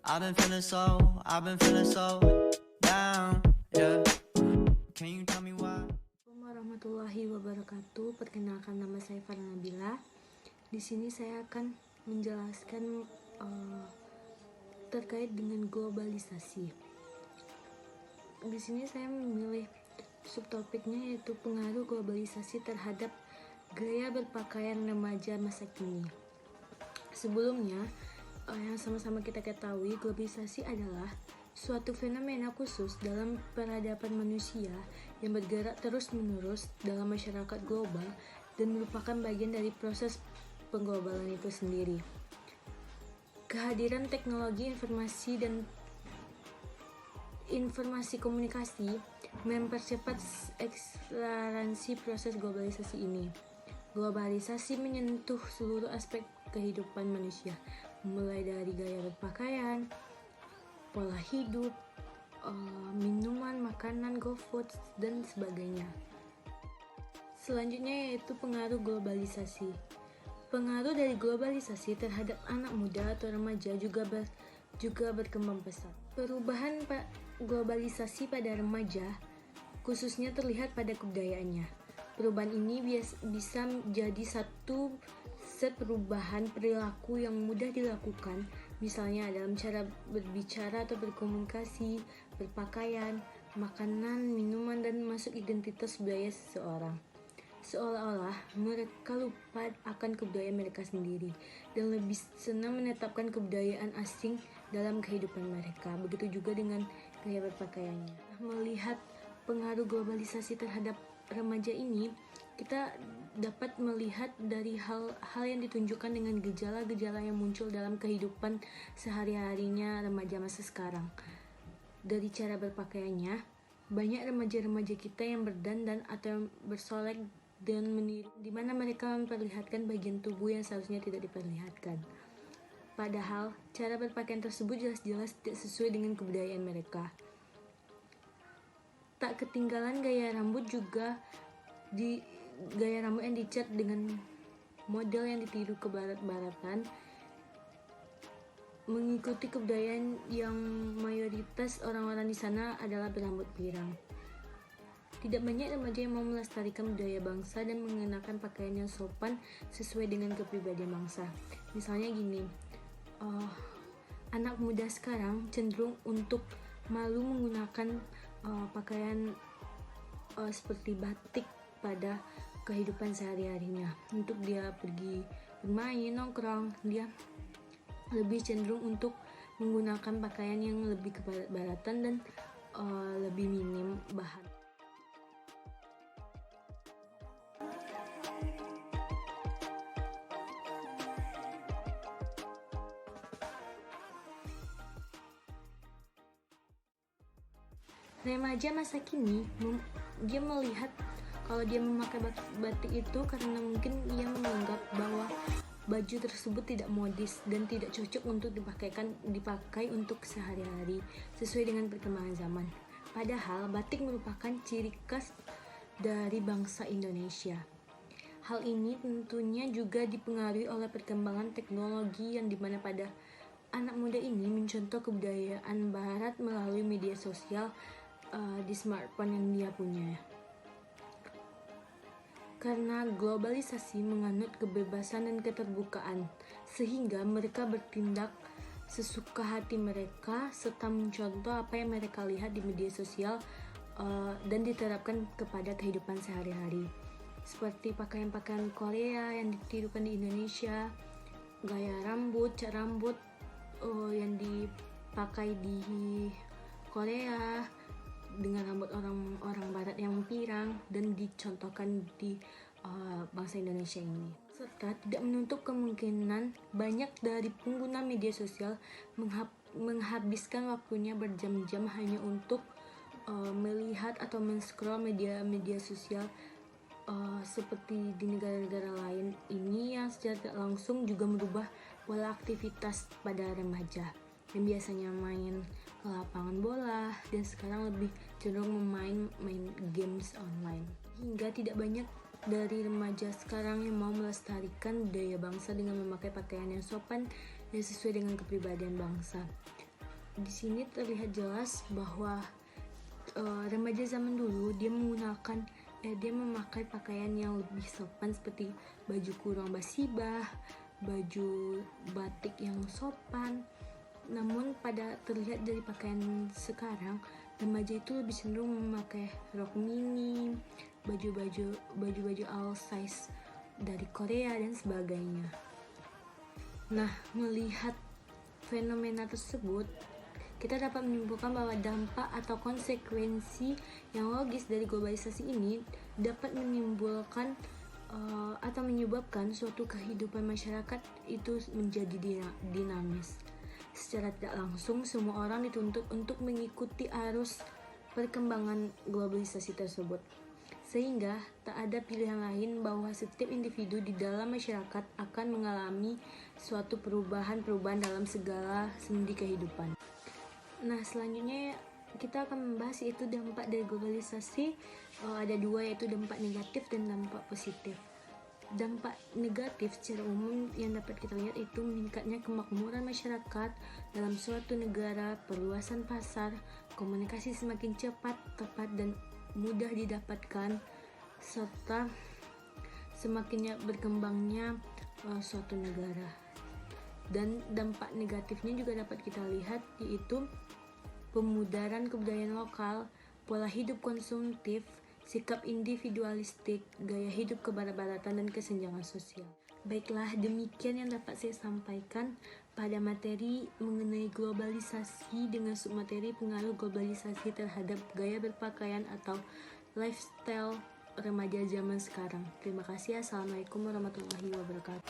I've been feeling so down, yeah. Can you tell me why? Assalamualaikum warahmatullahi wabarakatuh. Perkenalkan, nama saya Farah Nabila. Di sini saya akan menjelaskan terkait dengan globalisasi. Di sini saya memilih subtopiknya, yaitu pengaruh globalisasi terhadap gaya berpakaian remaja masa kini. Sebelumnya, yang sama-sama kita ketahui, globalisasi adalah suatu fenomena khusus dalam peradaban manusia yang bergerak terus-menerus dalam masyarakat global dan merupakan bagian dari proses pengglobalan itu sendiri. Kehadiran teknologi informasi dan informasi komunikasi mempercepat akselerasi proses globalisasi ini. Globalisasi menyentuh seluruh aspek kehidupan manusia, mulai dari gaya berpakaian, pola hidup, minuman, makanan, GoFood, dan sebagainya. Selanjutnya yaitu pengaruh globalisasi. Pengaruh dari globalisasi terhadap anak muda atau remaja juga berkembang pesat. Perubahan globalisasi pada remaja khususnya terlihat pada kebudayaannya. Perubahan ini bisa menjadi satu set perubahan perilaku yang mudah dilakukan, misalnya dalam cara berbicara atau berkomunikasi, berpakaian, makanan, minuman, dan masuk identitas budaya seseorang. Seolah-olah mereka lupa akan kebudayaan mereka sendiri dan lebih senang menetapkan kebudayaan asing dalam kehidupan mereka. Begitu juga dengan gaya berpakaiannya. Melihat pengaruh globalisasi terhadap remaja ini, kita dapat melihat dari hal-hal yang ditunjukkan dengan gejala-gejala yang muncul dalam kehidupan sehari-harinya remaja masa sekarang. Dari cara berpakaiannya, banyak remaja-remaja kita yang berdandan atau bersolek dan meniru, di mana mereka memperlihatkan bagian tubuh yang seharusnya tidak diperlihatkan. Padahal, cara berpakaian tersebut jelas-jelas tidak sesuai dengan kebudayaan mereka. Tak ketinggalan gaya rambut juga, gaya rambut yang dicat dengan model yang ditiru ke barat-baratan, mengikuti kebudayaan yang mayoritas orang-orang di sana adalah berambut pirang. Tidak banyak remaja yang mau melestarikan budaya bangsa dan mengenakan pakaian yang sopan sesuai dengan kepribadian bangsa. Misalnya gini, anak muda sekarang cenderung untuk malu menggunakan pakaian seperti batik pada kehidupan sehari-harinya. Untuk dia pergi bermain, nongkrong, dia lebih cenderung untuk menggunakan pakaian yang lebih ke barat-baratan dan lebih minim bahan. Remaja masa kini, dia melihat kalau dia memakai batik itu karena mungkin ia menganggap bahwa baju tersebut tidak modis dan tidak cocok untuk dipakai untuk sehari-hari sesuai dengan perkembangan zaman. Padahal batik merupakan ciri khas dari bangsa Indonesia. Hal ini tentunya juga dipengaruhi oleh perkembangan teknologi yang dimana pada anak muda ini mencontoh kebudayaan barat melalui media sosial di smartphone yang dia punya. Karena globalisasi menganut kebebasan dan keterbukaan, sehingga mereka bertindak sesuka hati mereka serta mencontoh apa yang mereka lihat di media sosial dan diterapkan kepada kehidupan sehari-hari. Seperti pakaian-pakaian Korea yang ditirukan di Indonesia, gaya rambut, cat rambut yang dipakai di Korea dengan rambut orang barat yang pirang dan dicontohkan di bangsa Indonesia ini. Serta tidak menutup kemungkinan banyak dari pengguna media sosial menghabiskan waktunya berjam-jam hanya untuk melihat atau men-scroll media sosial seperti di negara-negara lain ini, yang secara tidak langsung juga merubah pola aktivitas pada remaja yang biasanya main ke lapangan bola dan sekarang lebih cenderung main games online. Hingga tidak banyak dari remaja sekarang yang mau melestarikan budaya bangsa dengan memakai pakaian yang sopan dan sesuai dengan kepribadian bangsa. di sini terlihat jelas bahwa remaja zaman dulu dia memakai pakaian yang lebih sopan seperti baju kurung basibah, baju batik yang sopan. Namun terlihat dari pakaian sekarang, remaja itu lebih cenderung memakai rok mini, baju all size dari Korea dan sebagainya. Nah, melihat fenomena tersebut, kita dapat menyimpulkan bahwa dampak atau konsekuensi yang logis dari globalisasi ini dapat menimbulkan atau menyebabkan suatu kehidupan masyarakat itu menjadi dinamis. Secara tidak langsung, semua orang dituntut untuk mengikuti arus perkembangan globalisasi tersebut. Sehingga tak ada pilihan lain bahwa setiap individu di dalam masyarakat akan mengalami suatu perubahan dalam segala sendi kehidupan. Nah, selanjutnya kita akan membahas yaitu dampak dari globalisasi. Ada dua, yaitu dampak negatif dan dampak positif. Dampak negatif secara umum yang dapat kita lihat itu meningkatnya kemakmuran masyarakat dalam suatu negara, perluasan pasar, komunikasi semakin cepat, tepat, dan mudah didapatkan, serta semakinnya berkembangnya suatu negara. Dan dampak negatifnya juga dapat kita lihat yaitu pemudaran kebudayaan lokal, pola hidup konsumtif, sikap individualistik, gaya hidup kebarat-baratan, dan kesenjangan sosial. Baiklah, demikian yang dapat saya sampaikan pada materi mengenai globalisasi dengan submateri pengaruh globalisasi terhadap gaya berpakaian atau lifestyle remaja zaman sekarang. Terima kasih. Assalamualaikum warahmatullahi wabarakatuh.